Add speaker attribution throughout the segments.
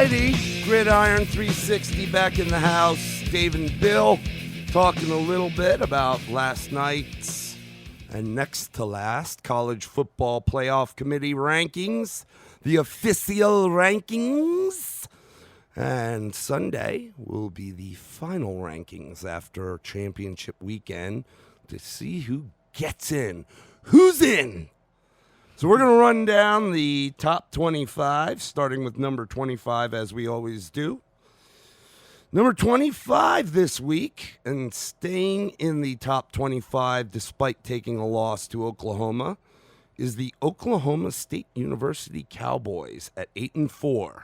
Speaker 1: righty, Gridiron 360 back in the house. Dave and Bill talking a little bit about last night's and next to last college football playoff committee rankings, the official rankings. And Sunday will be the final rankings after championship weekend to see who gets in. Who's in? So we're going to run down the top 25, starting with number 25 as we always do. Number 25 this week, and staying in the top 25 despite taking a loss to Oklahoma, is the Oklahoma State University Cowboys at 8-4.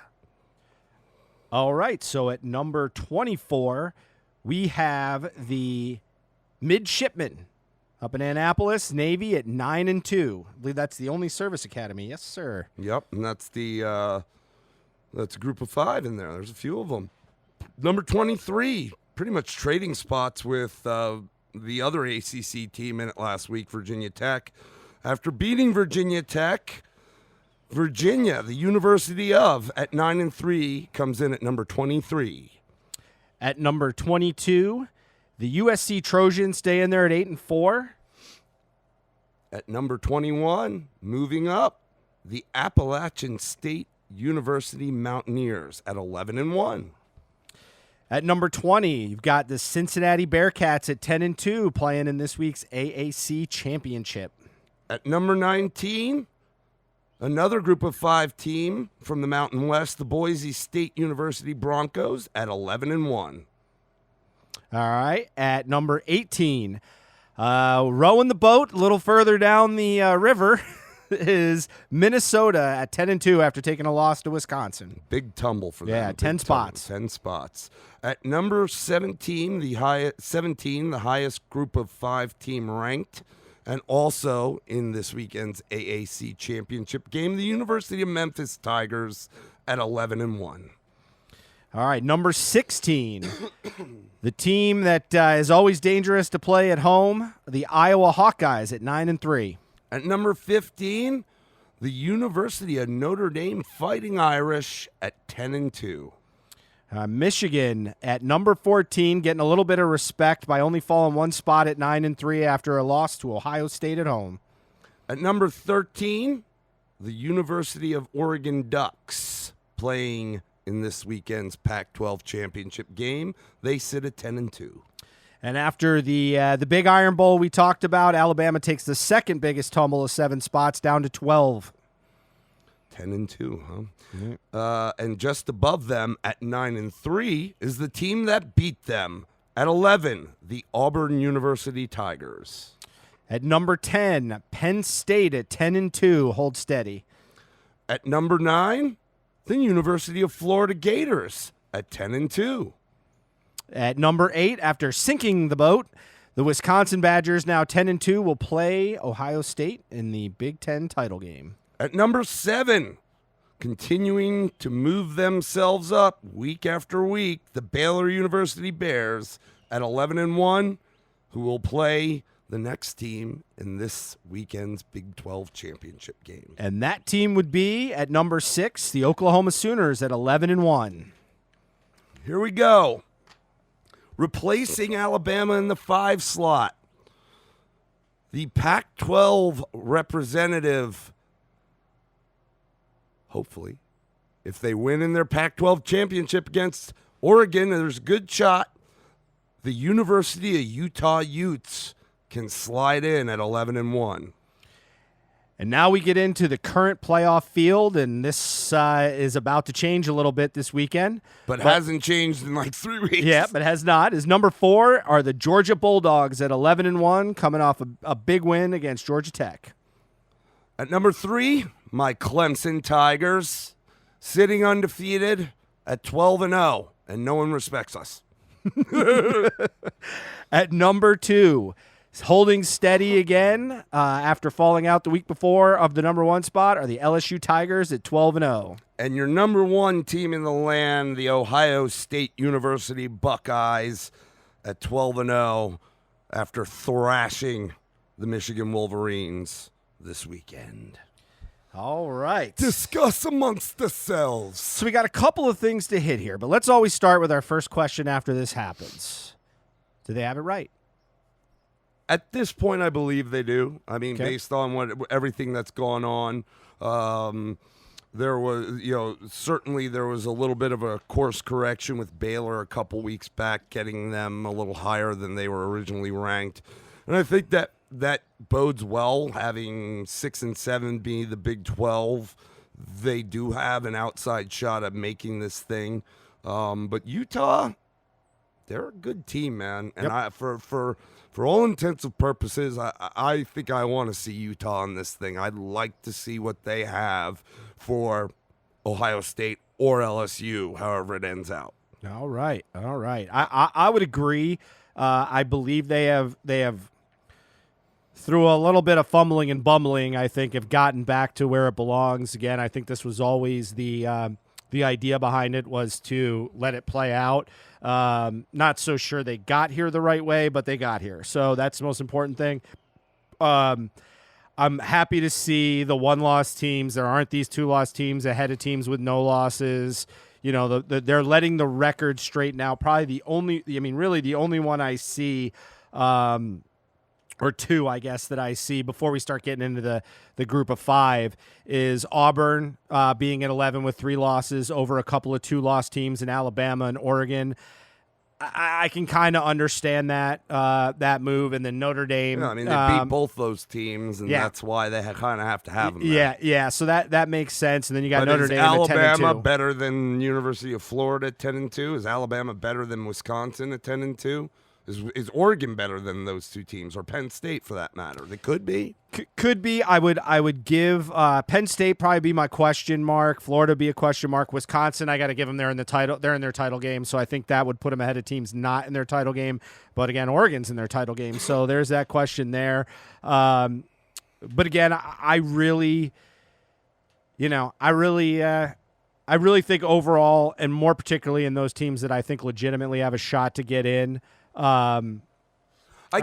Speaker 2: All right, so at number 24, we have the Midshipmen up in Annapolis, Navy at 9-2. I believe that's the only service academy. Yes, sir.
Speaker 1: Yep, and that's that's a group of 5 in there. There's a few of them. Number 23, pretty much trading spots with the other ACC team in it last week, Virginia Tech. After beating Virginia Tech, Virginia, the University of, at 9-3, comes in at number 23.
Speaker 2: At number 22, the USC Trojans stay in there at 8-4.
Speaker 1: At number 21, moving up, the Appalachian State University Mountaineers at 11-1.
Speaker 2: At number 20, you've got the Cincinnati Bearcats at 10-2 playing in this week's AAC Championship.
Speaker 1: At number 19, another group of 5 team from the Mountain West, the Boise State University Broncos at 11-1.
Speaker 2: All right. At number 18, rowing the boat a little further down the river is Minnesota at 10-2 after taking a loss to Wisconsin.
Speaker 1: Big tumble for them.
Speaker 2: Yeah, 10 spots.
Speaker 1: 10 spots. At number 17, the highest group of 5 team ranked, and also in this weekend's AAC Championship game, the University of Memphis Tigers at 11-1.
Speaker 2: All right, number 16, the team that is always dangerous to play at home, the Iowa Hawkeyes at 9-3.
Speaker 1: At number 15, the University of Notre Dame Fighting Irish at 10-2.
Speaker 2: Michigan at number 14, getting a little bit of respect by only falling one spot at 9-3 after a loss to Ohio State at home.
Speaker 1: At number 13, the University of Oregon Ducks playing in this weekend's Pac-12 championship game. They sit at 10-2.
Speaker 2: And after the Big Iron Bowl we talked about, Alabama takes the second biggest tumble of 7 spots down to 12.
Speaker 1: 10-2, huh? Mm-hmm. And just above them at 9-3 is the team that beat them at 11, the Auburn University Tigers.
Speaker 2: At number 10, Penn State at 10-2, hold steady.
Speaker 1: At number 9, the University of Florida Gators at 10-2.
Speaker 2: At number 8, after sinking the boat, the Wisconsin Badgers, now 10-2, will play Ohio State in the Big Ten title game.
Speaker 1: At number 7, continuing to move themselves up week after week, the Baylor University Bears at 11-1, who will play the next team in this weekend's Big 12 championship game.
Speaker 2: And that team would be at number 6, the Oklahoma Sooners at 11-1.
Speaker 1: Here we go. Replacing Alabama in the 5 slot, the Pac-12 representative, hopefully, if they win in their Pac-12 championship against Oregon, there's a good shot the University of Utah Utes can slide in at 11-1.
Speaker 2: And now we get into the current playoff field, and this is about to change a little bit this weekend.
Speaker 1: But hasn't changed in like 3 weeks.
Speaker 2: Yeah, but has not. Is number 4 are the Georgia Bulldogs at 11-1, coming off a big win against Georgia Tech.
Speaker 1: At number 3, my Clemson Tigers, sitting undefeated at 12-0, and no one respects us.
Speaker 2: At number 2, holding steady again after falling out the week before of the number 1 spot, are the LSU Tigers at 12-0.
Speaker 1: And your number 1 team in the land, the Ohio State University Buckeyes, at 12-0 after thrashing the Michigan Wolverines this weekend.
Speaker 2: All right.
Speaker 1: Discuss amongst ourselves.
Speaker 2: So we got a couple of things to hit here, but let's always start with our first question after this happens. Do they have it right?
Speaker 1: At this point, I believe they do. I mean,
Speaker 2: Okay.
Speaker 1: based on everything that's gone on, there was, certainly there was a little bit of a course correction with Baylor a couple weeks back, getting them a little higher than they were originally ranked. And I think that bodes well, having 6 and 7 be the Big 12. They do have an outside shot at making this thing. But Utah, they're a good team, man. And
Speaker 2: Yep.
Speaker 1: for all intents and purposes, I think I want to see Utah in this thing. I'd like to see what they have for Ohio State or LSU, however it ends out.
Speaker 2: All right. I would agree. I believe they have through a little bit of fumbling and bumbling, I think have gotten back to where it belongs. Again, I think this was always the idea behind it was to let it play out. Not so sure they got here the right way, but they got here. So that's the most important thing. I'm happy to see the one-loss teams. There aren't these two-loss teams ahead of teams with no losses. They're letting the record straighten out. Probably the only one I see, or two, I guess, that I see before we start getting into the group of 5 is Auburn being at 11 with 3 losses over a couple of 2-loss teams in Alabama and Oregon. I can kind of understand that move, and then Notre Dame.
Speaker 1: Yeah, I mean, they beat both those teams, and that's why they kind of have to have them.
Speaker 2: Yeah. So that makes sense. And then you got
Speaker 1: but
Speaker 2: Notre
Speaker 1: is
Speaker 2: Dame
Speaker 1: Alabama
Speaker 2: at 10-2.
Speaker 1: better than University of Florida at 10-2? Is Alabama better than Wisconsin at 10-2? Is Oregon better than those two teams, or Penn State for that matter? They could be.
Speaker 2: Could be. I would give Penn State probably be my question mark. Florida be a question mark. Wisconsin, I got to give them. They're in their title game, so I think that would put them ahead of teams not in their title game. But again, Oregon's in their title game, so there's that question there. But again, I really think overall, and more particularly in those teams that I think legitimately have a shot to get in.
Speaker 1: I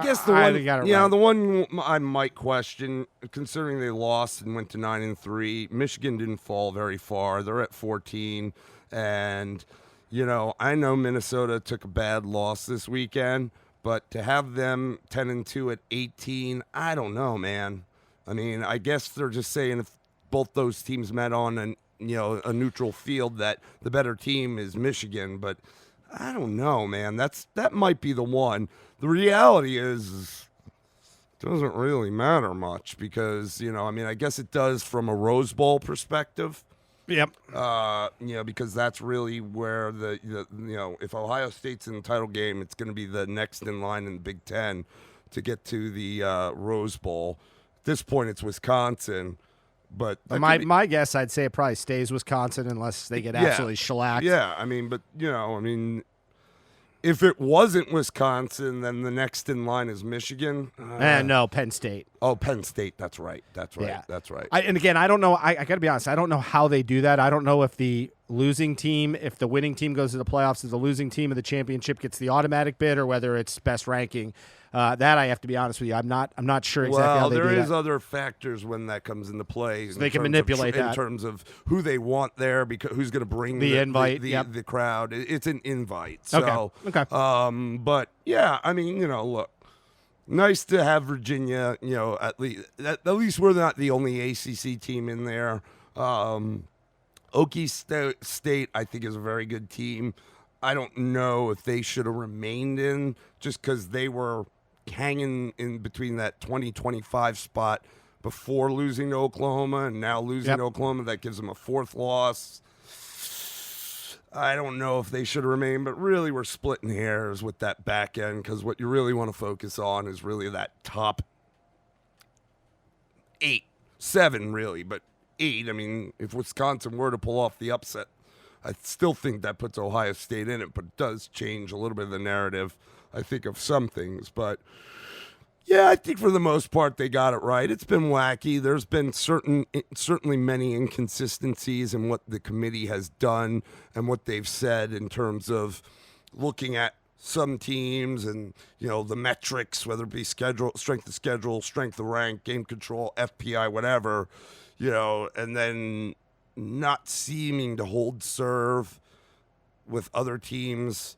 Speaker 1: guess the one I might question, considering they lost and went to 9-3, Michigan didn't fall very far. They're at 14, and I know Minnesota took a bad loss this weekend, but to have them 10-2 at 18, I don't know, man. I mean, I guess they're just saying if both those teams met on a neutral field, that the better team is Michigan, but I don't know, man. That might be the one. The reality is it doesn't really matter much because, I guess it does from a Rose Bowl perspective.
Speaker 2: Yep.
Speaker 1: Because that's really where if Ohio State's in the title game, it's going to be the next in line in the Big Ten to get to the Rose Bowl. At this point, it's Wisconsin. But
Speaker 2: my guess, I'd say it probably stays Wisconsin unless they get absolutely shellacked.
Speaker 1: Yeah, if it wasn't Wisconsin, then the next in line is Michigan.
Speaker 2: No, Penn State.
Speaker 1: Oh, Penn State. That's right.
Speaker 2: Yeah.
Speaker 1: That's right.
Speaker 2: And again, I don't know. I got to be honest. I don't know how they do that. I don't know if the losing team, if the winning team goes to the playoffs, if the losing team of the championship gets the automatic bid, or whether it's best ranking. That I have to be honest with you. I'm not sure exactly how they do that.
Speaker 1: Well, there is other factors when that comes into play.
Speaker 2: So they can manipulate that
Speaker 1: in terms of who they want there, because who's going to bring
Speaker 2: the invite,
Speaker 1: the crowd. It's an invite. So,
Speaker 2: okay.
Speaker 1: But yeah, look, nice to have Virginia. At least we're not the only ACC team in there. Okie State, I think, is a very good team. I don't know if they should have remained in just because they were hanging in between that 20-25 spot before losing to Oklahoma, and now losing to Oklahoma. That gives them a 4th loss. I don't know if they should remain, but really we're splitting hairs with that back end, because what you really want to focus on is really that top 8, 7 really, but 8. If Wisconsin were to pull off the upset, I still think that puts Ohio State in it, but it does change a little bit of the narrative, I think, of some things. But, yeah, I think for the most part they got it right. It's been wacky. There's been certainly many inconsistencies in what the committee has done and what they've said in terms of looking at some teams and, the metrics, whether it be strength of schedule, strength of rank, game control, FPI, whatever. and then not seeming to hold serve with other teams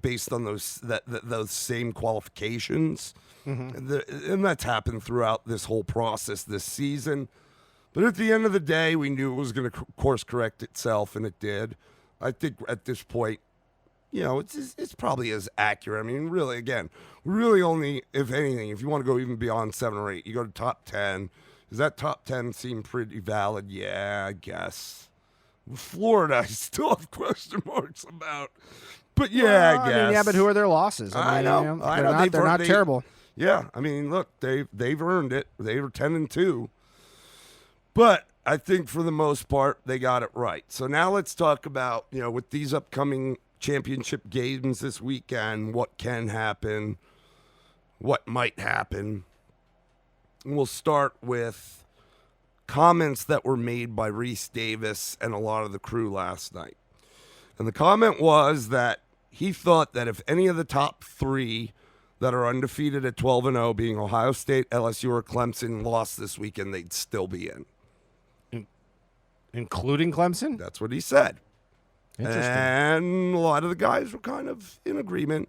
Speaker 1: based on those same qualifications. And that's happened throughout this whole process this season. But at the end of the day, we knew it was going to course correct itself, and it did. I think at this point, it's probably as accurate. I mean, really only, if anything, if you want to go even beyond 7 or 8, you go to top 10. Does that top 10 seem pretty valid? Yeah, I guess. Florida, I still have question marks about. But yeah, I guess.
Speaker 2: Yeah, but who are their losses?
Speaker 1: I know.
Speaker 2: They're not terrible.
Speaker 1: Yeah, I mean, look, they've earned it. They were 10-2. But I think for the most part, they got it right. So now let's talk about, with these upcoming championship games this weekend, what can happen, what might happen. And we'll start with comments that were made by Reese Davis and a lot of the crew last night. And the comment was that he thought that if any of the top 3 that are undefeated at 12-0, being Ohio State, LSU, or Clemson, lost this weekend, they'd still be in.
Speaker 2: Including Clemson?
Speaker 1: That's what he said.
Speaker 2: Interesting.
Speaker 1: And a lot of the guys were kind of in agreement.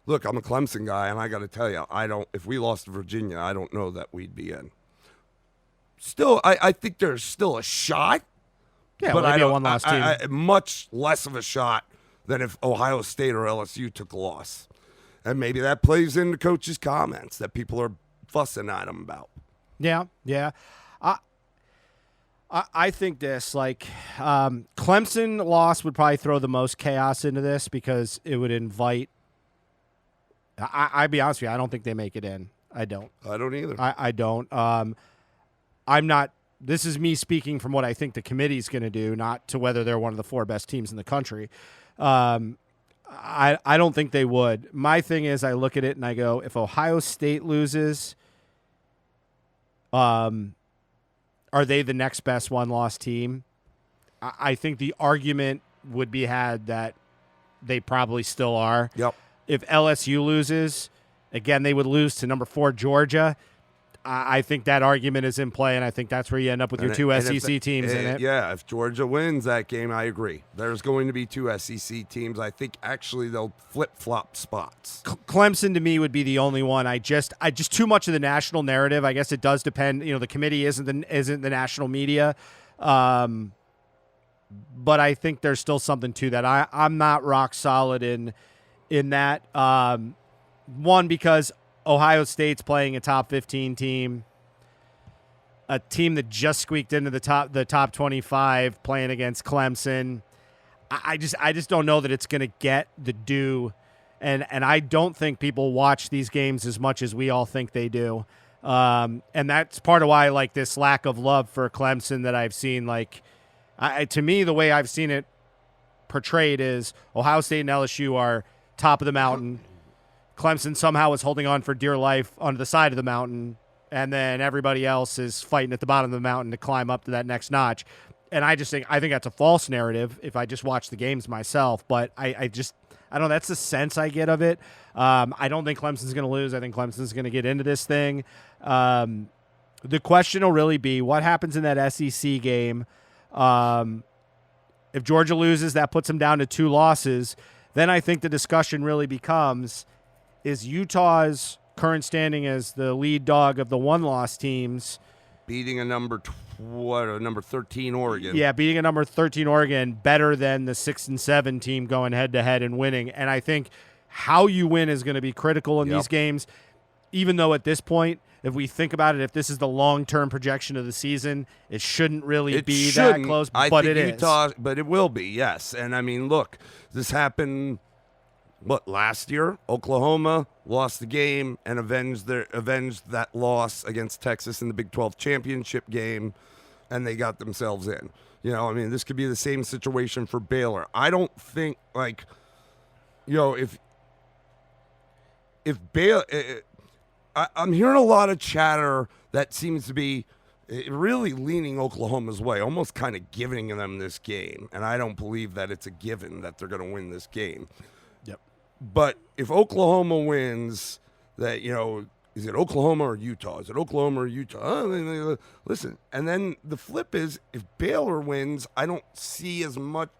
Speaker 1: Look, I'm a Clemson guy, and I got to tell you, if we lost to Virginia, I don't know that we'd be in. Still, I think there's still a shot.
Speaker 2: Yeah,
Speaker 1: but
Speaker 2: maybe a one-loss team.
Speaker 1: Much less of a shot than if Ohio State or LSU took a loss. And maybe that plays into coach's comments that people are fussing at him about.
Speaker 2: Yeah. I think this, Clemson loss would probably throw the most chaos into this because it would invite I'd be honest with you, I don't think they make it in. I don't.
Speaker 1: I don't either.
Speaker 2: I don't. I'm not. This is me speaking from what I think the committee's going to do, not to whether they're one of the 4 best teams in the country. I don't think they would. My thing is, I look at it and I go, if Ohio State loses, are they the next best one-loss team? I think the argument would be had that they probably still are.
Speaker 1: Yep.
Speaker 2: If LSU loses, again, they would lose to number 4 Georgia. I think that argument is in play, and I think that's where you end up with your 2 SEC teams in it.
Speaker 1: Yeah, if Georgia wins that game, I agree. There's going to be 2 SEC teams. I think actually they'll flip-flop spots.
Speaker 2: Clemson to me would be the only one. I just too much of the national narrative. I guess it does depend. The committee isn't the national media, but I think there's still something to that. I'm not rock solid in that. One, because Ohio State's playing a top 15 team, a team that just squeaked into the top 25, playing against Clemson. I just don't know that it's going to get the due, and I don't think people watch these games as much as we all think they do, and that's part of why I like this lack of love for Clemson that I've seen. To me, the way I've seen it portrayed is Ohio State and LSU are top of the mountain. Clemson somehow is holding on for dear life on the side of the mountain, and then everybody else is fighting at the bottom of the mountain to climb up to that next notch. And I think that's a false narrative if I just watch the games myself. But I don't know. That's the sense I get of it. I don't think Clemson's going to lose. I think Clemson's going to get into this thing. The question will really be what happens in that SEC game. If Georgia loses, that puts them down to 2 losses. Then I think the discussion really becomes, is Utah's current standing as the lead dog of the one-loss teams
Speaker 1: beating a number 13 Oregon.
Speaker 2: Yeah, beating a number 13 Oregon better than the 6 and 7 team going head-to-head and winning. And I think how you win is going to be critical in these games, even though at this point, if we think about it, if this is the long-term projection of the season, it shouldn't really be that close, but it is.
Speaker 1: But it will be, yes. And, I mean, look, this happened – last year? Oklahoma lost the game and avenged that loss against Texas in the Big 12 championship game, and they got themselves in. This could be the same situation for Baylor. I don't think, if Baylor I'm hearing a lot of chatter that seems to be really leaning Oklahoma's way, almost kind of giving them this game, and I don't believe that it's a given that they're going to win this game.
Speaker 2: Yep.
Speaker 1: But if Oklahoma wins, that Is it Oklahoma or Utah? Is it Oklahoma or Utah? Listen, and then the flip is if Baylor wins, I don't see as much.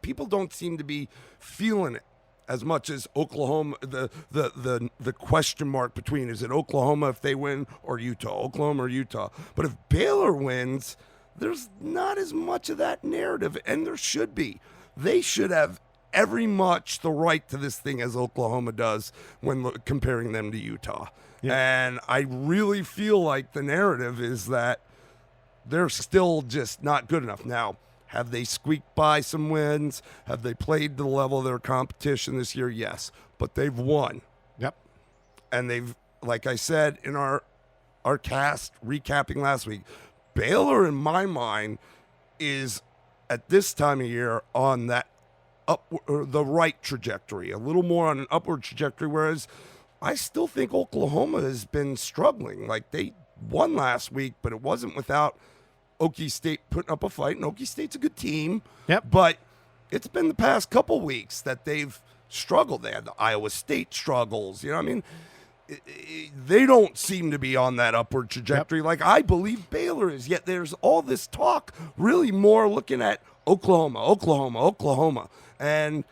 Speaker 1: People don't seem to be feeling it as much as Oklahoma. The question mark between is it Oklahoma if they win or Utah? Oklahoma or Utah? But if Baylor wins, there's not as much of that narrative, and there should be. They should have every much the right to this thing as Oklahoma does when comparing them to Utah. Yeah. And I really feel like the narrative is that they're still just not good enough. Now, have they squeaked by some wins? Have they played to the level of their competition this year? Yes. But they've won.
Speaker 2: Yep.
Speaker 1: And they've, like I said in our cast recapping last week, Baylor, in my mind, is at this time of year on that the right trajectory, a little more on an upward trajectory, whereas I still think Oklahoma has been struggling. Like, they won last week, but it wasn't without Okie State putting up a fight, and Okie State's a good team.
Speaker 2: Yep.
Speaker 1: But it's been the past couple weeks that they've struggled. They had the Iowa State struggles. You know what I mean? They don't seem to be on that upward trajectory like I believe Baylor is, yet there's all this talk really more looking at Oklahoma. And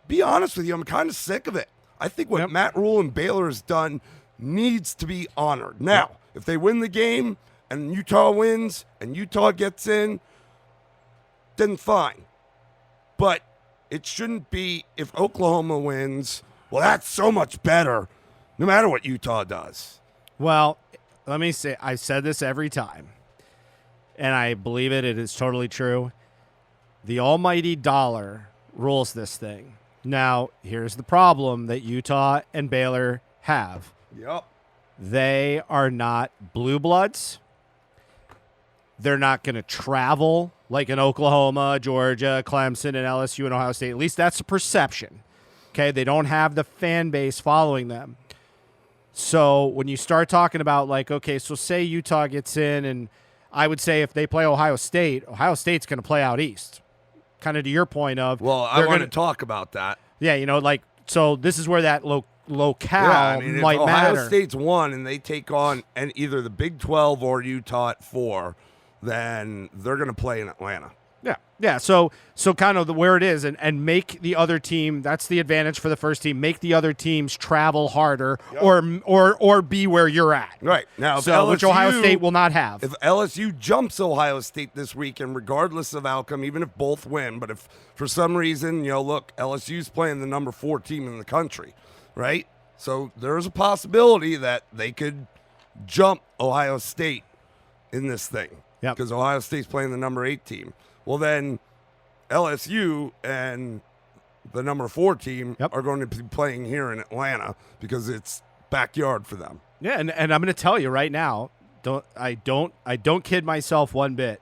Speaker 1: be honest with you, I'm kind of sick of it. I think what Matt Rule and Baylor has done needs to be honored. Now, if they win the game and Utah wins and Utah gets in, then fine. But it shouldn't be if Oklahoma wins, well, that's so much better, no matter what Utah does.
Speaker 2: Well, let me say, I said this every time, and I believe it. It is totally true. The almighty dollar rules this thing. Now, here's the problem that Utah and Baylor have.
Speaker 1: Yep.
Speaker 2: They are not blue bloods. They're not going to travel like in Oklahoma, Georgia, Clemson, and LSU and Ohio State. At least that's the perception. Okay, they don't have the fan base following them. So when you start talking about, like, okay, so say Utah gets in, and I would say if they play Ohio State's going to play out east. Kind of to your point of,
Speaker 1: well, I want to talk about that.
Speaker 2: Yeah, you know, like, so this is where that locale
Speaker 1: if
Speaker 2: might
Speaker 1: Ohio
Speaker 2: matter.
Speaker 1: Ohio State's won and they take on either the Big 12 or Utah at 4, then they're going to play in Atlanta.
Speaker 2: Yeah. So kind of where it is, and make the other team. That's the advantage for the first team. Make the other teams travel harder, or be where you're at.
Speaker 1: Right now,
Speaker 2: which Ohio State will not have.
Speaker 1: If LSU jumps Ohio State this weekend, regardless of outcome, even if both win, but if for some reason, look, LSU's playing the number 4 team in the country, right? So there's a possibility that they could jump Ohio State in this thing. Because Ohio State's playing the number 8 team. Well, then LSU and the number 4 team are going to be playing here in Atlanta because it's backyard for them.
Speaker 2: Yeah, and I'm going to tell you right now, I don't kid myself one bit.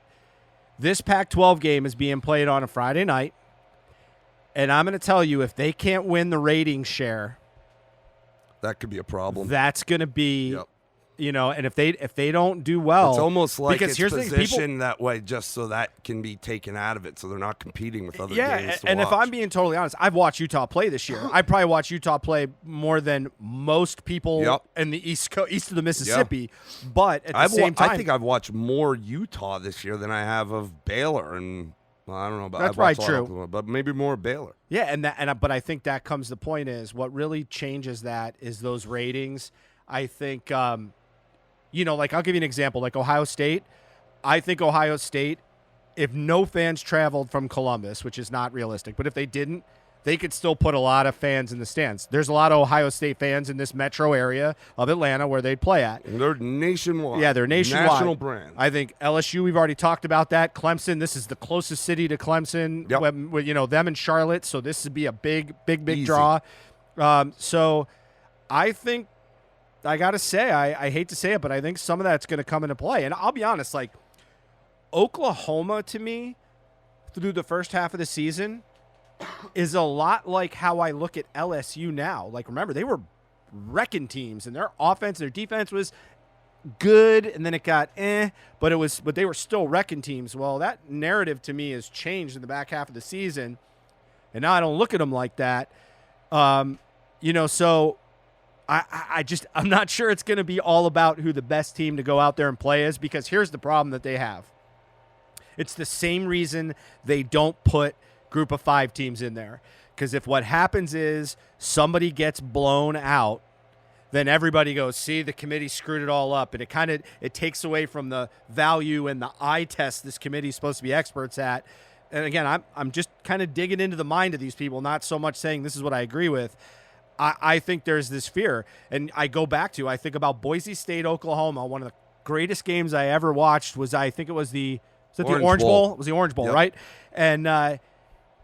Speaker 2: This Pac-12 game is being played on a Friday night, and I'm going to tell you, if they can't win the rating share,
Speaker 1: that could be a problem.
Speaker 2: That's going to be and if they don't do well,
Speaker 1: it's almost like
Speaker 2: because
Speaker 1: it's
Speaker 2: here's
Speaker 1: positioned that way just so that can be taken out of it, so they're not competing with other games to
Speaker 2: and
Speaker 1: watch.
Speaker 2: If I'm being totally honest, I've watched Utah play this year. I probably watched Utah play more than most people in the east of the Mississippi. But at the same time,
Speaker 1: I think I've watched more Utah this year than I have of Baylor, and I don't know about
Speaker 2: that's probably true,
Speaker 1: but maybe more Baylor.
Speaker 2: Yeah, but I think that comes the point is what really changes that is those ratings. I think. Like I'll give you an example, like Ohio State. I think Ohio State, if no fans traveled from Columbus, which is not realistic, but if they didn't, they could still put a lot of fans in the stands. There's a lot of Ohio State fans in this metro area of Atlanta where they'd play at.
Speaker 1: And they're nationwide.
Speaker 2: Yeah, they're nationwide.
Speaker 1: National brand.
Speaker 2: I think LSU, we've already talked about that. Clemson, this is the closest city to Clemson, them and Charlotte, so this would be a big draw. So I think, I got to say, I hate to say it, but I think some of that's going to come into play. And I'll be honest, like, Oklahoma, to me, through the first half of the season, is a lot like how I look at LSU now. Like, remember, they were wrecking teams, and their offense, their defense was good, and then it got but they were still wrecking teams. Well, that narrative, to me, has changed in the back half of the season, and now I don't look at them like that. So I'm not sure it's going to be all about who the best team to go out there and play is, because here's the problem that they have. It's the same reason they don't put group of 5 teams in there. Because if what happens is somebody gets blown out, then everybody goes, see, the committee screwed it all up. And it takes away from the value and the eye test this committee is supposed to be experts at. And again, I'm just kind of digging into the mind of these people, not so much saying this is what I agree with. I think there's this fear. And I go back to, I think about Boise State, Oklahoma. One of the greatest games I ever watched was, I think it was the Orange Bowl? It was the Orange Bowl, yep. Right? And,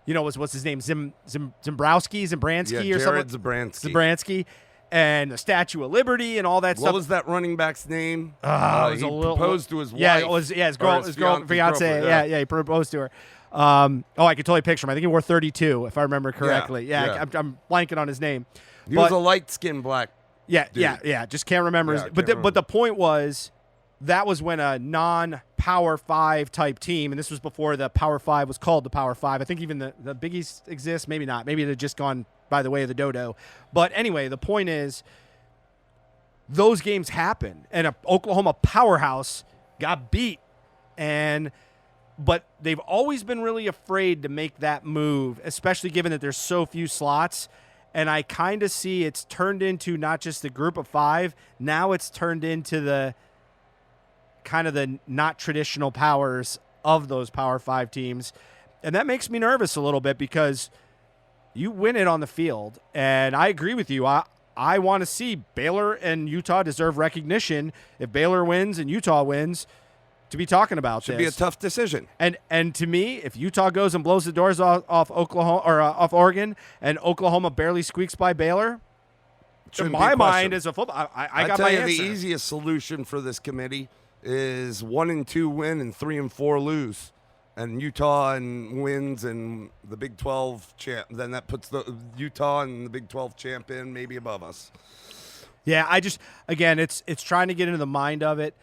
Speaker 2: what's his name? Zambrowski or something? Zabransky. And the Statue of Liberty and all that stuff.
Speaker 1: What was that running back's name?
Speaker 2: He
Speaker 1: proposed to his wife.
Speaker 2: Yeah, it was his fiance. Yeah, he proposed to her. I could totally picture him. I think he wore 32, if I remember correctly. Yeah. I'm blanking on his name.
Speaker 1: He was a light-skinned black dude.
Speaker 2: Yeah. Just can't remember his. But the point was, that was when a non-Power 5 type team, and this was before the Power 5 was called the Power 5. I think even the Big East exists. Maybe not. Maybe they've just gone by the way of the dodo. But anyway, the point is, those games happen, and a Oklahoma powerhouse got beat, but they've always been really afraid to make that move, especially given that there's so few slots. And I kind of see it's turned into not just the group of 5, now it's turned into the kind of the not traditional powers of those Power 5 teams. And that makes me nervous a little bit, because you win it on the field. And I agree with you. I want to see Baylor and Utah deserve recognition. If Baylor wins and Utah wins, to be talking about
Speaker 1: Should be a tough decision.
Speaker 2: And to me, if Utah goes and blows the doors off Oklahoma or off Oregon, and Oklahoma barely squeaks by Baylor, in my mind as a football, I got my answer.
Speaker 1: The easiest solution for this committee is 1-2 win and 3-4 lose, and Utah wins and the Big 12 champ. Then that puts the Utah and the Big 12 champ in maybe above us.
Speaker 2: Yeah, it's trying to get into the mind of it.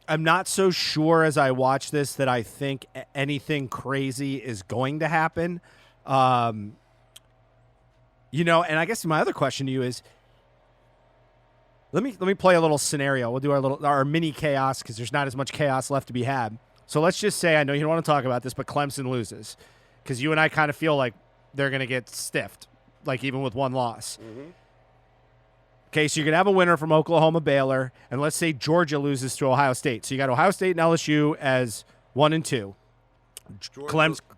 Speaker 2: I'm not so sure as I watch this that I think anything crazy is going to happen. And I guess my other question to you is, let me play a little scenario. We'll do our mini chaos, because there's not as much chaos left to be had. So let's just say, I know you don't want to talk about this, but Clemson loses, because you and I kind of feel like they're going to get stiffed, like even with one loss. Mm-hmm. Okay, so you're going to have a winner from Oklahoma, Baylor, and let's say Georgia loses to Ohio State. So you got Ohio State and LSU as 1 and 2.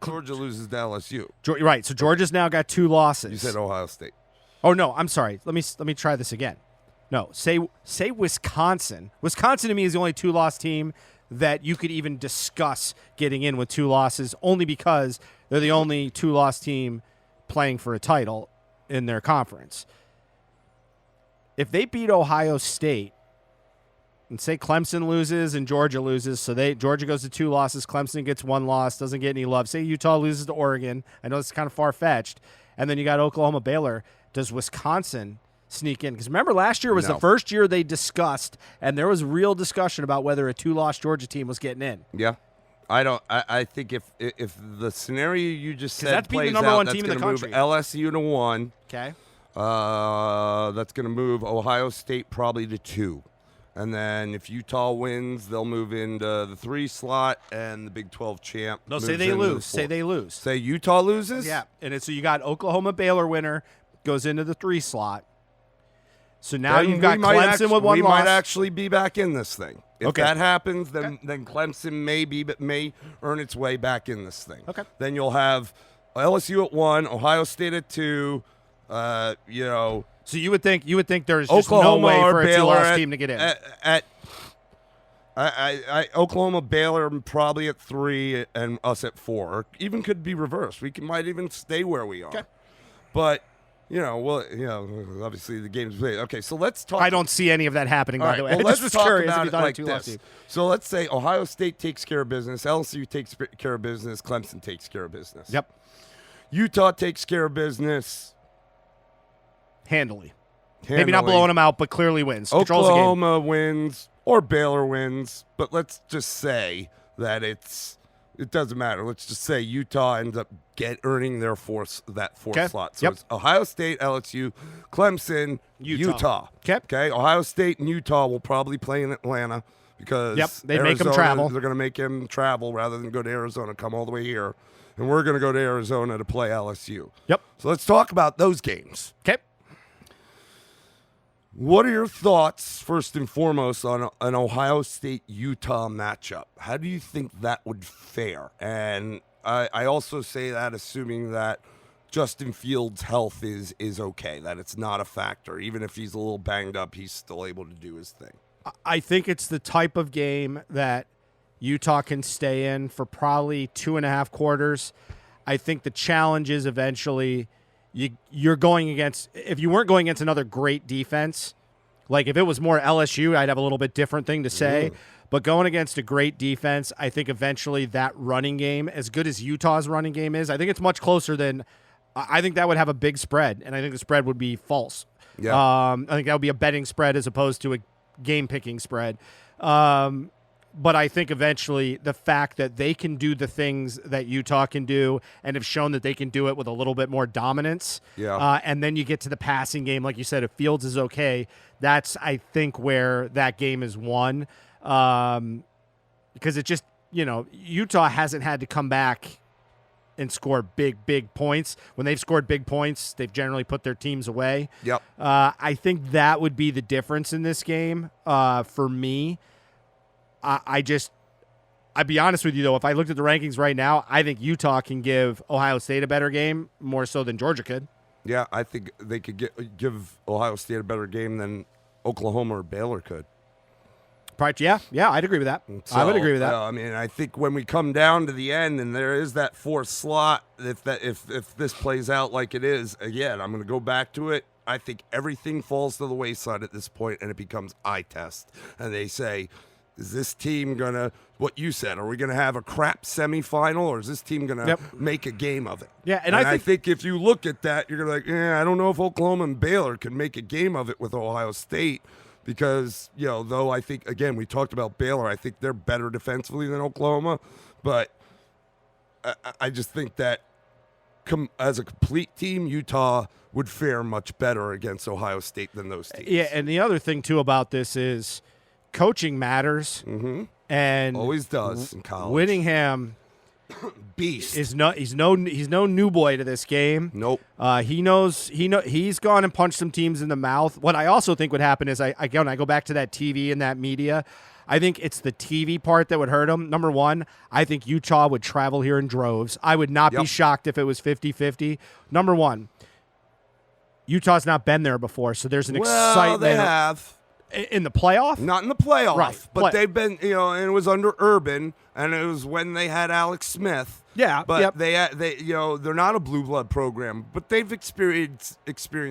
Speaker 1: Georgia loses to LSU.
Speaker 2: Right, so Georgia's now got 2 losses.
Speaker 1: You said Ohio State.
Speaker 2: Oh, no, I'm sorry. Let me try this again. No, say Wisconsin. Wisconsin to me is the only 2-loss team that you could even discuss getting in with 2 losses, only because they're the only 2-loss team playing for a title in their conference. If they beat Ohio State, and say Clemson loses and Georgia loses, so Georgia goes to 2 losses, Clemson gets 1 loss, doesn't get any love. Say Utah loses to Oregon. I know it's kind of far-fetched. And then you got Oklahoma, Baylor. Does Wisconsin sneak in? Because remember, last year was the first year they discussed, and there was real discussion about whether a 2-loss Georgia team was getting in.
Speaker 1: Yeah. I think if the scenario you just said plays
Speaker 2: out,
Speaker 1: that's going to move LSU to 1.
Speaker 2: Okay.
Speaker 1: That's going to move Ohio State probably to 2. And then if Utah wins, they'll move into the 3 slot, and the Big 12 champ.
Speaker 2: No, say they lose. Say they lose.
Speaker 1: Say Utah loses?
Speaker 2: Yeah. And so you got Oklahoma Baylor winner goes into the 3 slot. So now you've got Clemson with 1 loss.
Speaker 1: We might actually be back in this thing. If that happens, then Clemson may earn its way back in this thing.
Speaker 2: Okay.
Speaker 1: Then you'll have LSU at 1, Ohio State at 2. So
Speaker 2: you would think there's just no way for a 2-loss team to get in.
Speaker 1: Oklahoma, Baylor probably at 3, and us at 4. Even could be reversed. We might even stay where we are. Okay. But obviously the game's played. Okay, so let's talk.
Speaker 2: I don't see any of that happening, by the way.
Speaker 1: Well, let's talk about it like this. So let's say Ohio State takes care of business, LSU takes care of business, Clemson takes care of business.
Speaker 2: Yep.
Speaker 1: Utah takes care of business.
Speaker 2: Handily. Maybe not blowing them out, but clearly wins.
Speaker 1: Oklahoma wins or Baylor wins, but let's just say that it's it doesn't matter. Let's just say Utah ends up earning their fourth
Speaker 2: Okay.
Speaker 1: slot. So
Speaker 2: Yep.
Speaker 1: it's Ohio State, LSU, Clemson, Utah.
Speaker 2: Okay.
Speaker 1: Ohio State and Utah will probably play in Atlanta because
Speaker 2: They make 'em travel.
Speaker 1: They're going to make him travel rather than go to Arizona, come all the way here. And we're going to go to Arizona to play LSU.
Speaker 2: Yep.
Speaker 1: So let's talk about those games.
Speaker 2: Okay.
Speaker 1: What are your thoughts, first and foremost, on an Ohio State-Utah matchup? How do you think that would fare? And I also say that assuming that Justin Fields' health is okay, that it's not a factor. Even if he's a little banged up, he's still able to do his thing.
Speaker 2: I think it's the type of game that Utah can stay in for probably 2.5 quarters. I think the challenge is eventually you're going against, if you weren't going against another great defense, like if it was more LSU, I'd have a little bit different thing to say. But going against a great defense, I think eventually that running game, as good as Utah's running game is, I think it's much closer than, I think that would have a big spread, and I think the spread would be false.
Speaker 1: Yeah.
Speaker 2: I think that would be a betting spread as opposed to a game-picking spread. But I think eventually the fact that they can do the things that Utah can do and have shown that they can do it with a little bit more dominance.
Speaker 1: Yeah.
Speaker 2: And then you get to the passing game, like you said, if Fields is okay, that's, I think, where that game is won. Because it just, Utah hasn't had to come back and score big points. When they've scored big points, they've generally put their teams away.
Speaker 1: Yep.
Speaker 2: I think that would be the difference in this game for me. I'd be honest with you, though. If I looked at the rankings right now, I think Utah can give Ohio State a better game, more so than Georgia could.
Speaker 1: Yeah, I think they could give Ohio State a better game than Oklahoma or Baylor could.
Speaker 2: Probably, yeah, I'd agree with that.
Speaker 1: So,
Speaker 2: I would agree with that.
Speaker 1: I mean, I think when we come down to the end and there is that fourth slot, if this plays out like it is, again, I'm going to go back to it. I think everything falls to the wayside at this point, and it becomes eye test. And they say, is this team going to, what you said, are we going to have a crap semifinal, or is this team going to make a game of it?
Speaker 2: Yeah, and
Speaker 1: I think if you look at that, you're going to be like, I don't know if Oklahoma and Baylor can make a game of it with Ohio State. Because, though I think, again, we talked about Baylor, I think they're better defensively than Oklahoma. But I just think that as a complete team, Utah would fare much better against Ohio State than those teams.
Speaker 2: Yeah, and the other thing, too, about this is coaching matters.
Speaker 1: Mm-hmm.
Speaker 2: And
Speaker 1: always does in college.
Speaker 2: Whittingham
Speaker 1: beast.
Speaker 2: He's no new boy to this game.
Speaker 1: Nope.
Speaker 2: He's gone and punched some teams in the mouth. What I also think would happen is I go back to that TV and that media. I think it's the TV part that would hurt him. Number one, I think Utah would travel here in droves. I would not be shocked if it was 50-50. Number one, Utah's not been there before, so there's an excitement.
Speaker 1: They have.
Speaker 2: In the playoff?
Speaker 1: Not in the playoff,
Speaker 2: right.
Speaker 1: But they've been, and it was under Urban, and it was when they had Alex Smith.
Speaker 2: Yeah,
Speaker 1: but they, they're not a blue blood program, but they've experienced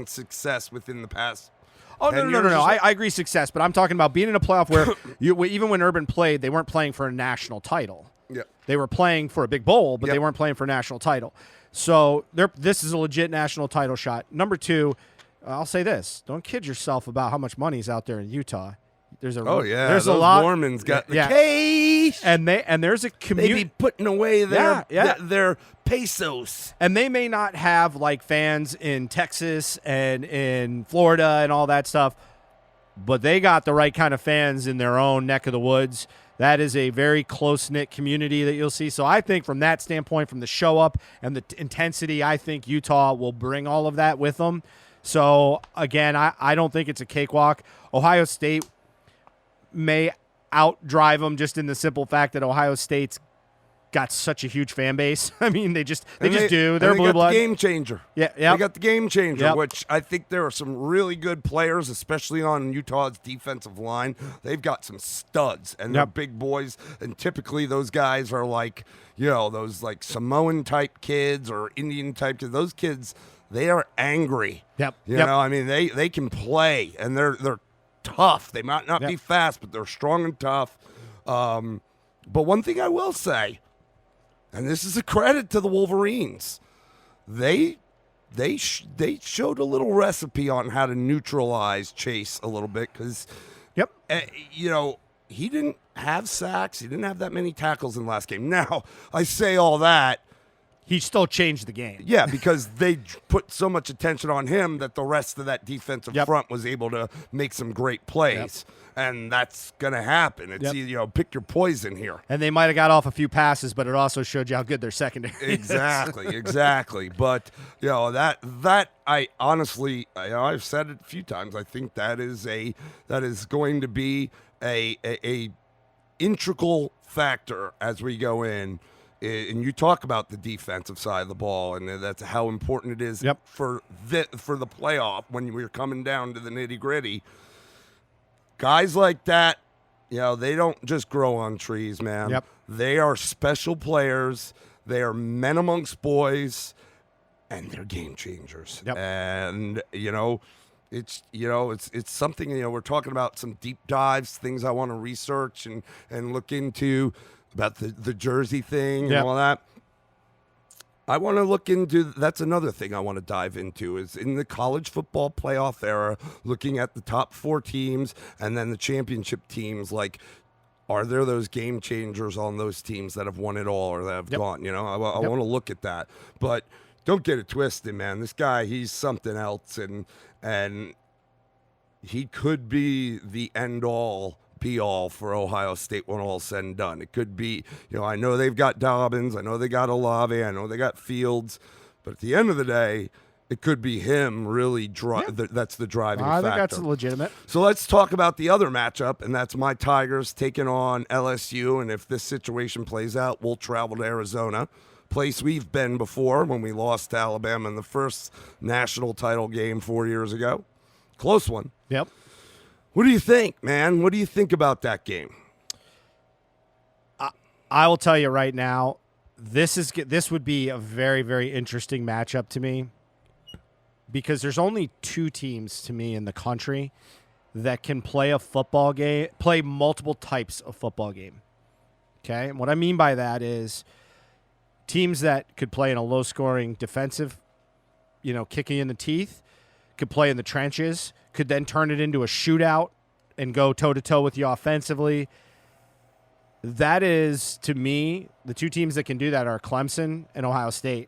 Speaker 1: success within the past.
Speaker 2: Oh no! I agree, success, but I'm talking about being in a playoff where even when Urban played, they weren't playing for a national title.
Speaker 1: Yeah,
Speaker 2: they were playing for a big bowl, but they weren't playing for a national title. So this is a legit national title shot. Number two. I'll say this: don't kid yourself about how much money's out there in Utah. There's a
Speaker 1: there's a lot. Mormons got the cash,
Speaker 2: and there's a community.
Speaker 1: They be putting away their pesos,
Speaker 2: and they may not have like fans in Texas and in Florida and all that stuff, but they got the right kind of fans in their own neck of the woods. That is a very close-knit community that you'll see. So I think from that standpoint, from the show up and the intensity, I think Utah will bring all of that with them. So, again, I don't think it's a cakewalk. Ohio State may outdrive them just in the simple fact that Ohio State's got such a huge fan base. I mean, they just do. They're blue blood.
Speaker 1: The game changer.
Speaker 2: Yeah,
Speaker 1: they got the game changer, which I think there are some really good players, especially on Utah's defensive line. They've got some studs, and they're big boys, and typically those guys are like, those like Samoan-type kids or Indian-type kids. Those kids, they are angry. You know, I mean, they can play, and they're tough. They might not be fast, but they're strong and tough. But one thing I will say, and this is a credit to the Wolverines, they showed a little recipe on how to neutralize Chase a little bit because, he didn't have sacks. He didn't have that many tackles in the last game. Now, I say all that.
Speaker 2: He still changed the game.
Speaker 1: Yeah, because they put so much attention on him that the rest of that defensive
Speaker 2: Yep.
Speaker 1: front was able to make some great plays.
Speaker 2: Yep.
Speaker 1: And that's going to happen. It's, pick your poison here.
Speaker 2: And they might have got off a few passes, but it also showed you how good their secondary is.
Speaker 1: Exactly. But, that I honestly, I've said it a few times. I think that is going to be a integral factor as we go in. And you talk about the defensive side of the ball, and that's how important it is for the playoff when we're coming down to the nitty-gritty. Guys like that, they don't just grow on trees, man.
Speaker 2: Yep.
Speaker 1: They are special players. They are men amongst boys, and they're game changers.
Speaker 2: Yep.
Speaker 1: And, it's something, we're talking about some deep dives, things I want to research and look into. About the jersey thing and all that. I want to look into, that's another thing I want to dive into, is in the college football playoff era, looking at the top 4 teams and then the championship teams, like, are there those game changers on those teams that have won it all or that have gone? I want to look at that. But don't get it twisted, man. This guy, he's something else, and he could be the end-all be-all for Ohio State when all's said and done. It could be, I know they've got Dobbins, I know they got Olave, I know they got Fields, but at the end of the day, it could be him really that's the driving factor.
Speaker 2: I think that's legitimate.
Speaker 1: So let's talk about the other matchup, and that's my Tigers taking on LSU, and if this situation plays out, we'll travel to Arizona, place we've been before when we lost to Alabama in the first national title game 4 years ago. Close one.
Speaker 2: Yep.
Speaker 1: What do you think, man? What do you think about that game?
Speaker 2: I will tell you right now, this would be a very, very interesting matchup to me because there's only 2 teams to me in the country that can play a football game, play multiple types of football game. Okay? And what I mean by that is teams that could play in a low-scoring defensive, kicking in the teeth, could play in the trenches, could then turn it into a shootout and go toe-to-toe with you offensively. That is, to me, the 2 teams that can do that are Clemson and Ohio State.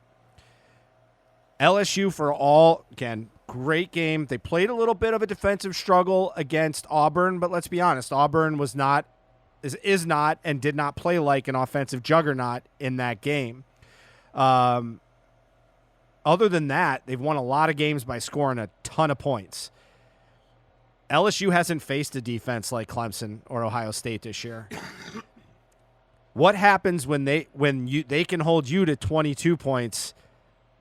Speaker 2: LSU again, great game. They played a little bit of a defensive struggle against Auburn, but let's be honest, Auburn is not and did not play like an offensive juggernaut in that game. Other than that, they've won a lot of games by scoring a ton of points. LSU hasn't faced a defense like Clemson or Ohio State this year. What happens when they can hold you to 22 points,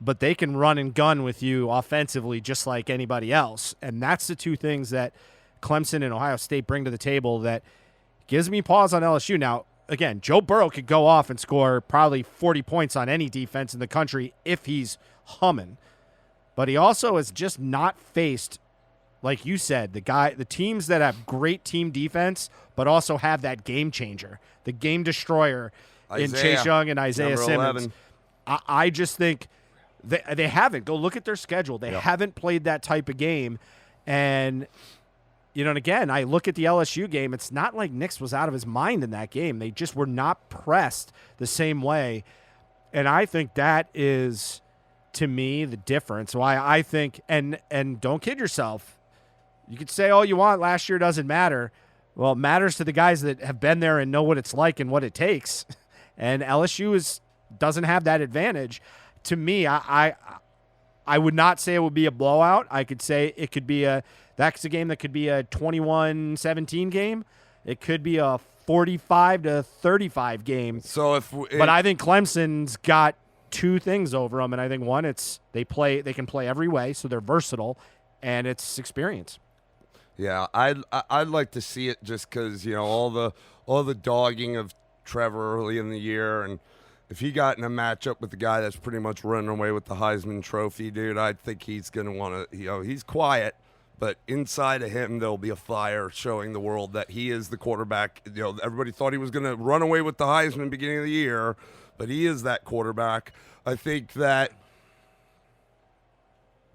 Speaker 2: but they can run and gun with you offensively just like anybody else? And that's the 2 things that Clemson and Ohio State bring to the table that gives me pause on LSU. Now, again, Joe Burrow could go off and score probably 40 points on any defense in the country if he's humming. But he also has just not faced, like you said, the teams that have great team defense but also have that game changer, the game destroyer in Chase Young and Isaiah Simmons. I just think they haven't. Go look at their schedule. They haven't played that type of game. And and again, I look at the LSU game. It's not like Nix was out of his mind in that game. They just were not pressed the same way. And I think that is, to me, the difference. Why I think, and don't kid yourself, you could say all you want, last year doesn't matter. Well, it matters to the guys that have been there and know what it's like and what it takes. And LSU doesn't have that advantage. To me, I would not say it would be a blowout. I could say it could be that's a game that could be a 21-17 game. It could be a 45-35 game. But I think Clemson's got 2 things over them, and I think one, it's they can play every way, so they're versatile, and it's experience.
Speaker 1: Yeah, I'd like to see it just because all the dogging of Trevor early in the year, and if he got in a matchup with the guy that's pretty much running away with the Heisman Trophy, dude, I think he's going to want to, he's quiet, but inside of him there'll be a fire showing the world that he is the quarterback. Everybody thought he was going to run away with the Heisman beginning of the year, but he is that quarterback. I think that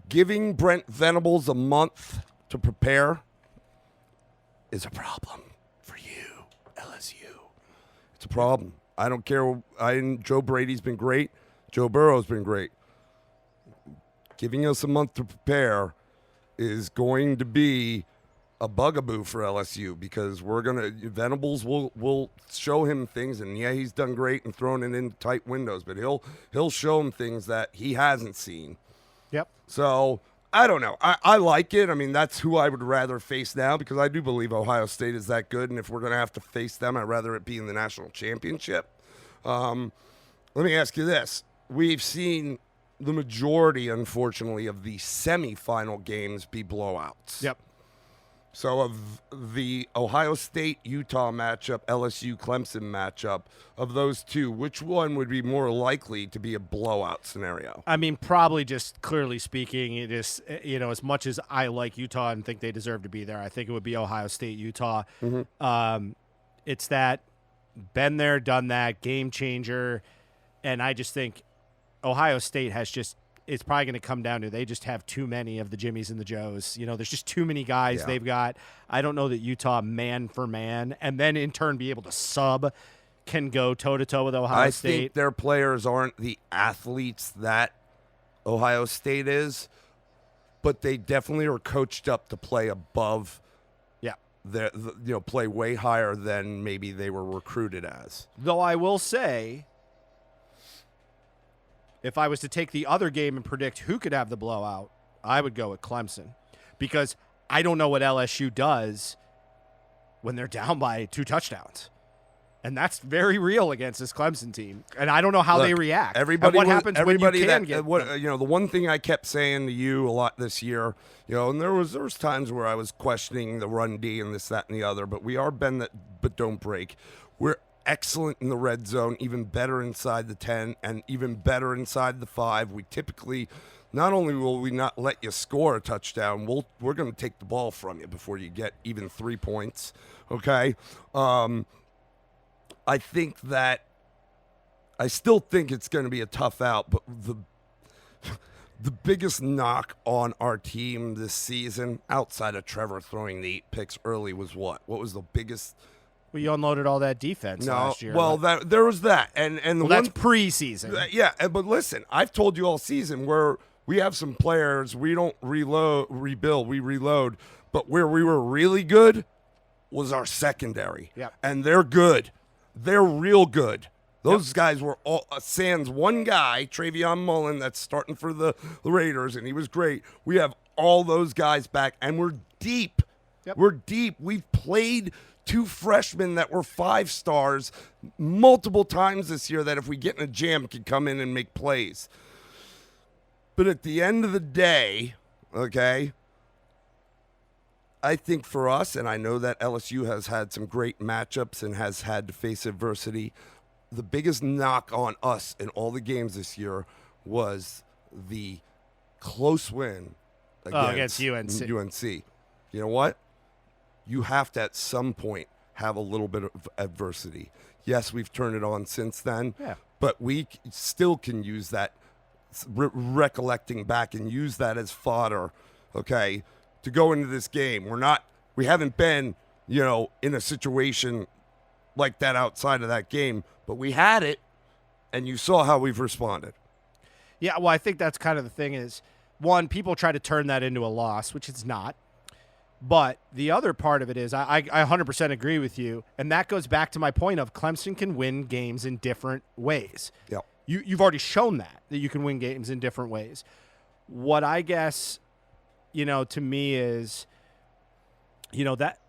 Speaker 1: giving Brent Venables a month to prepare is a problem for you. LSU. It's a problem. I don't care. Joe Brady's been great. Joe Burrow's been great. Giving us a month to prepare is going to be a bugaboo for LSU because Venables will show him things, and yeah, he's done great and thrown it in tight windows, but he'll show him things that he hasn't seen.
Speaker 2: Yep.
Speaker 1: So I don't know. I like it. I mean, that's who I would rather face now because I do believe Ohio State is that good, and if we're going to have to face them, I'd rather it be in the national championship. Let me ask you this. We've seen the majority, unfortunately, of the semifinal games be blowouts.
Speaker 2: Yep.
Speaker 1: So of the Ohio State-Utah matchup, LSU-Clemson matchup, of those two, which one would be more likely to be a blowout scenario?
Speaker 2: I mean, probably just clearly speaking, it is, as much as I like Utah and think they deserve to be there, I think it would be Ohio State-Utah.
Speaker 1: Mm-hmm.
Speaker 2: It's that been there, done that, game changer, and I just think Ohio State it's probably going to come down to they just have too many of the Jimmies and the Joes. There's just too many guys they've got. I don't know that Utah man for man and then in turn be able to sub can go toe-to-toe with Ohio State.
Speaker 1: I think their players aren't the athletes that Ohio State is, but they definitely are coached up to play above play way higher than maybe they were recruited as.
Speaker 2: Though I will say, if I was to take the other game and predict who could have the blowout, I would go with Clemson because I don't know what LSU does when they're down by 2 touchdowns. And that's very real against this Clemson team. And I don't know how they react. What happens when you can get
Speaker 1: the one thing I kept saying to you a lot this year, and there was times where I was questioning the run D and this, that, and the other, but we are bend that but don't break. We're excellent in the red zone, even better inside the 10 and even better inside the 5. We typically, not only will we not let you score a touchdown, we're going to take the ball from you before you get even 3 points, okay? I think that I still think it's going to be a tough out, but the biggest knock on our team this season, outside of Trevor throwing the 8 picks early, was what? What was the biggest?
Speaker 2: Well, you unloaded all that defense last year.
Speaker 1: Well, there was that, and
Speaker 2: that's preseason.
Speaker 1: Yeah, but listen, I've told you all season where we have some players we don't rebuild, we reload, but where we were really good was our secondary.
Speaker 2: Yeah,
Speaker 1: and they're good. They're real good. Those guys were all sans one guy, Travion Mullen, that's starting for the Raiders, and he was great. We have all those guys back, and we're deep.
Speaker 2: Yep.
Speaker 1: We're deep. We've played 2 freshmen that were 5 stars multiple times this year that if we get in a jam can come in and make plays. But at the end of the day, okay, I think for us, and I know that LSU has had some great matchups and has had to face adversity, the biggest knock on us in all the games this year was the close win against UNC. You know what? You have to at some point have a little bit of adversity. Yes, we've turned it on since then, but we still can use that, recollecting back and use that as fodder, okay, to go into this game. We haven't been, in a situation like that outside of that game, but we had it, and you saw how we've responded.
Speaker 2: Yeah, well, I think that's kind of the thing is, one, people try to turn that into a loss, which it's not. But the other part of it is I 100% agree with you, and that goes back to my point of Clemson can win games in different ways.
Speaker 1: Yep.
Speaker 2: You've already shown that you can win games in different ways. What I guess, to me is, that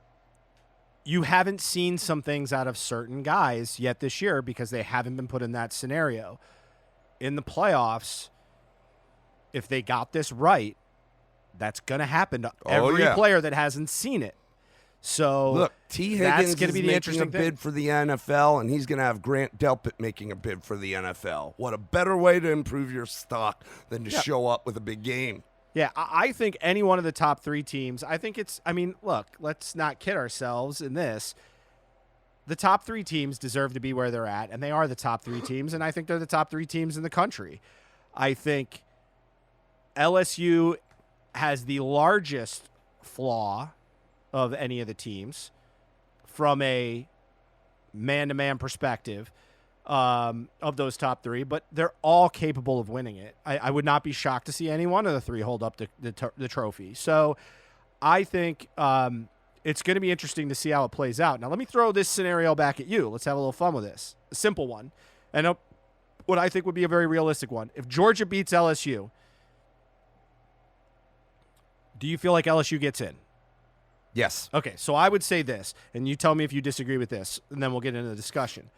Speaker 2: you haven't seen some things out of certain guys yet this year because they haven't been put in that scenario. In the playoffs, if they got this right, that's going to happen to every player that hasn't seen it. So
Speaker 1: look, T. Higgins is making a bid for the NFL, and he's going to have Grant Delpit making a bid for the NFL. What a better way to improve your stock than to show up with a big game.
Speaker 2: Yeah, I think any one of the top 3 teams, look, let's not kid ourselves in this. The top 3 teams deserve to be where they're at, and they are the top 3 teams, and I think they're the top 3 teams in the country. I think LSU has the largest flaw of any of the teams from a man-to-man perspective of those top three, but they're all capable of winning it. I would not be shocked to see any one of the three hold up the trophy. So I think it's going to be interesting to see how it plays out. Now, let me throw this scenario back at you. Let's have a little fun with this. A simple one. And what I think would be a very realistic one. If Georgia beats LSU, do you feel like LSU gets in?
Speaker 1: Yes.
Speaker 2: Okay, so I would say this, and you tell me if you disagree with this, and then we'll get into the discussion.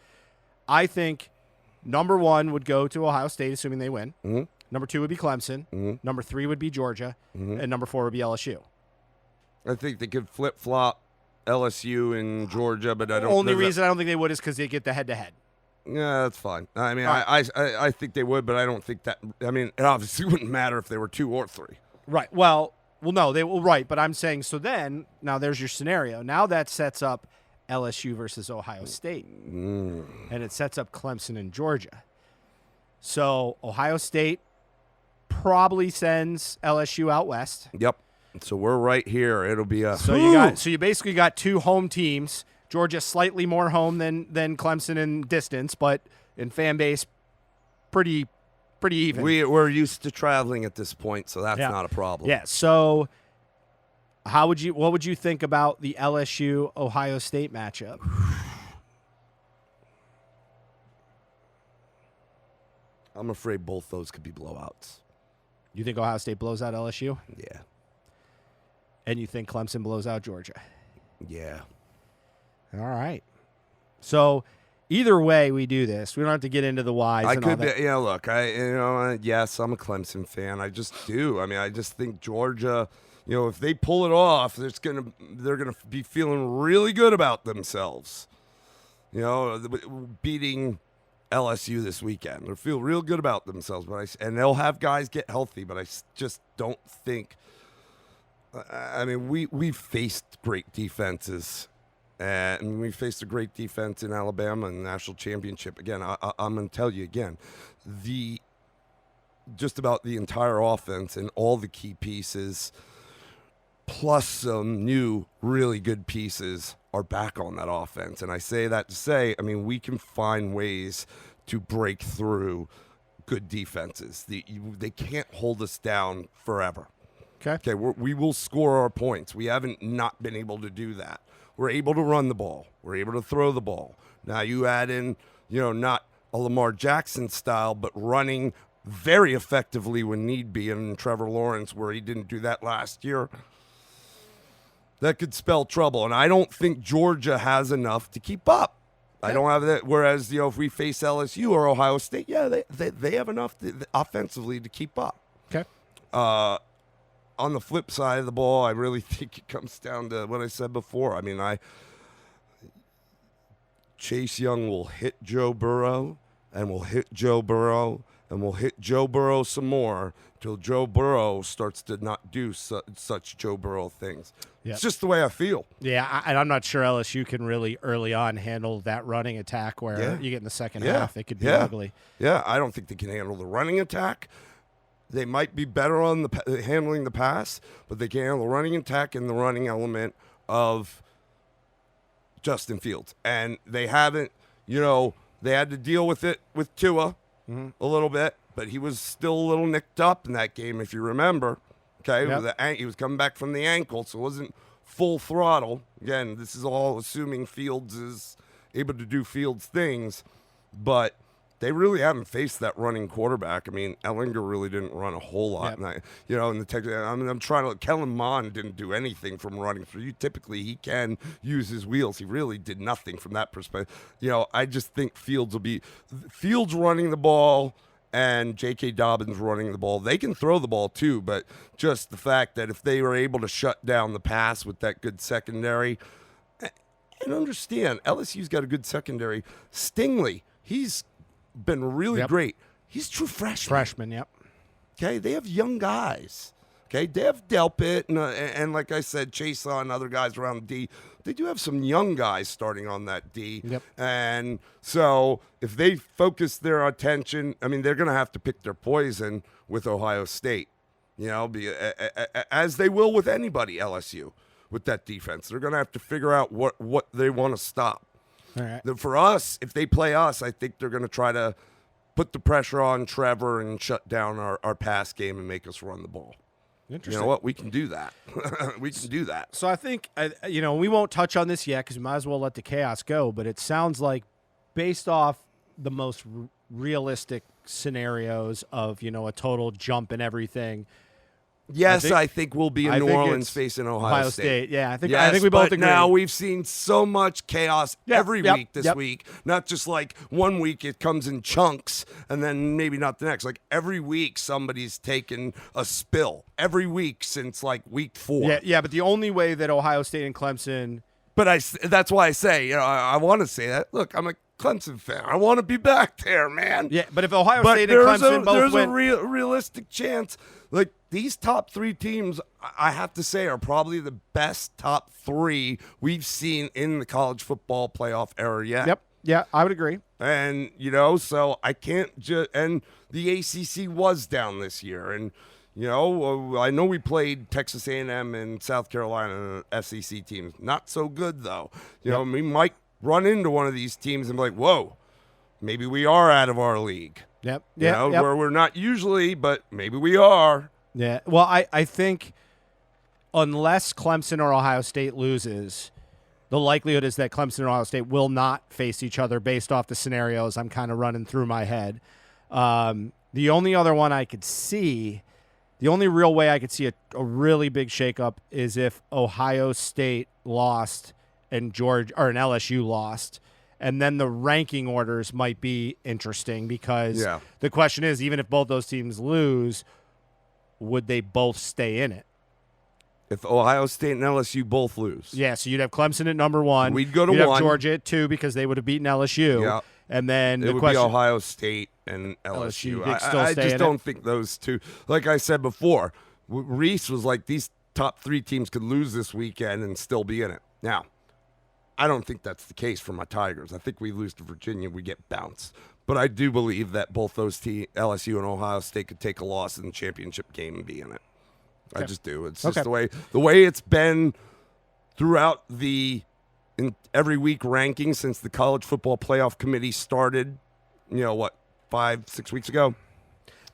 Speaker 2: I think number one would go to Ohio State, assuming they win.
Speaker 1: Mm-hmm.
Speaker 2: Number two would be Clemson.
Speaker 1: Mm-hmm.
Speaker 2: Number three would be Georgia.
Speaker 1: Mm-hmm.
Speaker 2: And number four would be LSU.
Speaker 1: I think they could flip-flop LSU and Georgia, but I don't.
Speaker 2: Only reason I don't think they would is because they get the head-to-head.
Speaker 1: Yeah, that's fine. I mean,
Speaker 2: Right.
Speaker 1: I think they would, but I don't think that. I mean, it obviously wouldn't matter if they were 2 or 3.
Speaker 2: Right. Well, no, they will. Right, but I'm saying so. Then now there's your scenario. Now that sets up LSU versus Ohio State, and it sets up Clemson and Georgia. So Ohio State probably sends LSU out west.
Speaker 1: Yep. So we're right here. It'll be a.
Speaker 2: So you basically got 2 home teams. Georgia slightly more home than Clemson in distance, but in fan base, pretty even.
Speaker 1: We're used to traveling at this point, so that's not a problem.
Speaker 2: Yeah. So what would you think about the LSU Ohio State matchup?
Speaker 1: I'm afraid both those could be blowouts.
Speaker 2: You think Ohio State blows out LSU?
Speaker 1: Yeah.
Speaker 2: And you think Clemson blows out Georgia?
Speaker 1: Yeah.
Speaker 2: All right. So either way we do this, we don't have to get into the whys.
Speaker 1: I
Speaker 2: and
Speaker 1: could
Speaker 2: all that.
Speaker 1: be, look, yes, I'm a Clemson fan. I just do. I mean, I just think Georgia, if they pull it off, they're gonna be feeling really good about themselves. Beating LSU this weekend, they'll feel real good about themselves. And they'll have guys get healthy, but I just don't think. I mean, we've faced great defenses. And we faced a great defense in Alabama in the national championship. Again, I'm going to tell you again, just about the entire offense and all the key pieces, plus some new really good pieces, are back on that offense. And I say that to say, I mean, we can find ways to break through good defenses. They can't hold us down forever. Okay, we will score our points. We haven't not been able to do that. We're able to run the ball. We're able to throw the ball. Now you add in, not a Lamar Jackson style, but running very effectively when need be, and Trevor Lawrence, where he didn't do that last year. That could spell trouble, and I don't think Georgia has enough to keep up. I don't have that. Whereas, if we face LSU or Ohio State, they have enough offensively to keep up.
Speaker 2: Okay.
Speaker 1: On the flip side of the ball, I really think it comes down to what I said before. I mean, Chase Young will hit Joe Burrow, and will hit Joe Burrow, and will hit Joe Burrow some more until Joe Burrow starts to not do such Joe Burrow things. Yep. It's just the way I feel.
Speaker 2: Yeah, and I'm not sure LSU can really early on handle that running attack where you get in the second half. It could be ugly.
Speaker 1: Yeah, I don't think they can handle the running attack. They might be better on handling the pass, but they can handle the running attack and the running element of Justin Fields. And they haven't, they had to deal with it with Tua a little bit, but he was still a little nicked up in that game, if you remember. Okay, yep. He was coming back from the ankle, so it wasn't full throttle. Again, this is all assuming Fields is able to do Fields things, but they really haven't faced that running quarterback. I mean, Ellinger really didn't run a whole lot.
Speaker 2: Yep.
Speaker 1: And in the tech, I'm trying to. Kellen Mond didn't do anything from running through. Typically, he can use his wheels. He really did nothing from that perspective. I just think Fields running the ball and J.K. Dobbins running the ball. They can throw the ball too, but just the fact that if they were able to shut down the pass with that good secondary, and understand LSU's got a good secondary. Stingley, he's been really great. He's true freshman.
Speaker 2: Yep.
Speaker 1: Okay, they have young guys. Okay, they have Delpit and like I said, Chase and other guys around the D. They do have some young guys starting on that D.
Speaker 2: Yep.
Speaker 1: And so if they focus their attention, I mean, they're going to have to pick their poison with Ohio State. As they will with anybody, LSU, with that defense. They're going to have to figure out what they want to stop.
Speaker 2: All right.
Speaker 1: For us, if they play us, I think they're going to try to put the pressure on Trevor and shut down our pass game and make us run the ball.
Speaker 2: Interesting.
Speaker 1: You know what? We can do that. We can do that.
Speaker 2: So I think, we won't touch on this yet because we might as well let the chaos go, but it sounds like based off the most realistic scenarios of, a total jump and everything.
Speaker 1: Yes, I think we'll be in New Orleans facing Ohio State.
Speaker 2: Yeah, I think we both
Speaker 1: but
Speaker 2: agree.
Speaker 1: Now we've seen so much chaos every week this week. Not just like one week it comes in chunks and then maybe not the next. Like every week somebody's taken a spill. Every week since like week 4.
Speaker 2: Yeah, but the only way that Ohio State and Clemson.
Speaker 1: But that's why I say, I want to say that. Look, I'm a Clemson fan. I want to be back there, man.
Speaker 2: Yeah, but if Ohio State and Clemson both win,
Speaker 1: there's a realistic chance. Like these top 3 teams, I have to say, are probably the best top 3 we've seen in the college football playoff era yet.
Speaker 2: Yep. Yeah, I would agree.
Speaker 1: And so I can't just. And the ACC was down this year, and I know we played Texas A&M and South Carolina SEC teams. Not so good though. We might run into one of these teams and be like, whoa, maybe we are out of our league.
Speaker 2: Yep.
Speaker 1: Where we're not usually, but maybe we are.
Speaker 2: Yeah. Well, I think unless Clemson or Ohio State loses, the likelihood is that Clemson and Ohio State will not face each other based off the scenarios I'm kind of running through my head. The only other one I could see, the only real way I could see a really big shakeup is if Ohio State lost and LSU lost. And then the ranking orders might be interesting because the question is, even if both those teams lose, would they both stay in it?
Speaker 1: If Ohio State and LSU both lose.
Speaker 2: Yeah, so you'd have Clemson at number 1.
Speaker 1: We'd go to
Speaker 2: you'd
Speaker 1: 1.
Speaker 2: Have Georgia at 2 because they would have beaten LSU.
Speaker 1: Yeah.
Speaker 2: And then
Speaker 1: it would be Ohio State and LSU. I just don't think those two, like I said before, Reese was like, these top 3 teams could lose this weekend and still be in it. Now, I don't think that's the case for my Tigers. I think we lose to Virginia, we get bounced. But I do believe that both those LSU and Ohio State could take a loss in the championship game and be in it. Okay. I just do. It's just the way it's been throughout in every week ranking since the College Football Playoff Committee started. 5-6 weeks ago.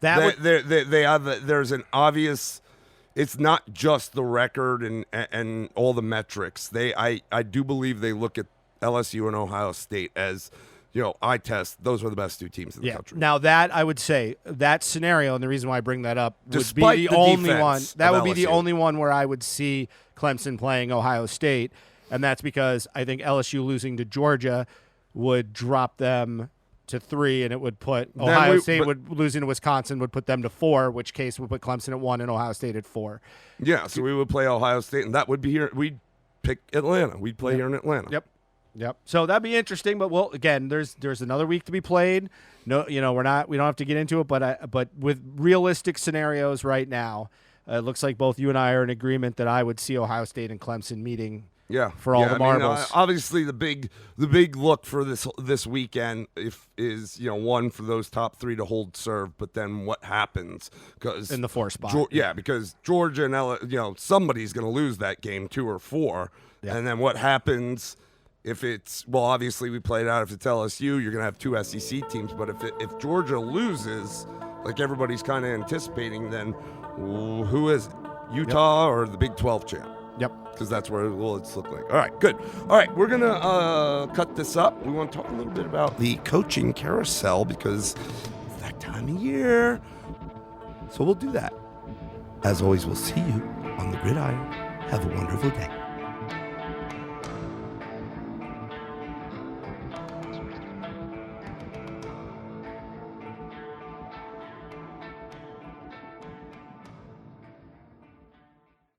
Speaker 1: There's an obvious. It's not just the record and all the metrics. I do believe they look at LSU and Ohio State as, eye test. Those are the best 2 teams in the country.
Speaker 2: Now that I would say that scenario, and the reason why I bring that up would
Speaker 1: Despite
Speaker 2: be the only one. That would be the only one where I would see Clemson playing Ohio State, and that's because I think LSU losing to Georgia would drop them to 3, and it would put Ohio State losing to Wisconsin would put them to 4, which case would put Clemson at 1 and Ohio State at 4.
Speaker 1: Yeah, so we would play Ohio State, and that would be here. We'd pick Atlanta. We'd play here in Atlanta.
Speaker 2: Yep. So that'd be interesting, but again, there's another week to be played. No, we don't have to get into it, but with realistic scenarios right now, it looks like both you and I are in agreement that I would see Ohio State and Clemson meeting.
Speaker 1: Yeah,
Speaker 2: for all the marbles.
Speaker 1: Obviously, the big look for this weekend is one for those top 3 to hold serve, but then what happens
Speaker 2: in the 4 spot?
Speaker 1: Because Georgia and somebody's going to lose that game 2 or 4, and then what happens if it's obviously we played out if it's LSU, you're going to have 2 SEC teams, but if Georgia loses, like everybody's kind of anticipating, then who is it? Utah or the Big 12 champ?
Speaker 2: Yep.
Speaker 1: Because that's where it's look like. All right, good. All right, we're going to cut this up. We want to talk a little bit about the coaching carousel because it's that time of year. So we'll do that. As always, we'll see you on the gridiron. Have a wonderful day.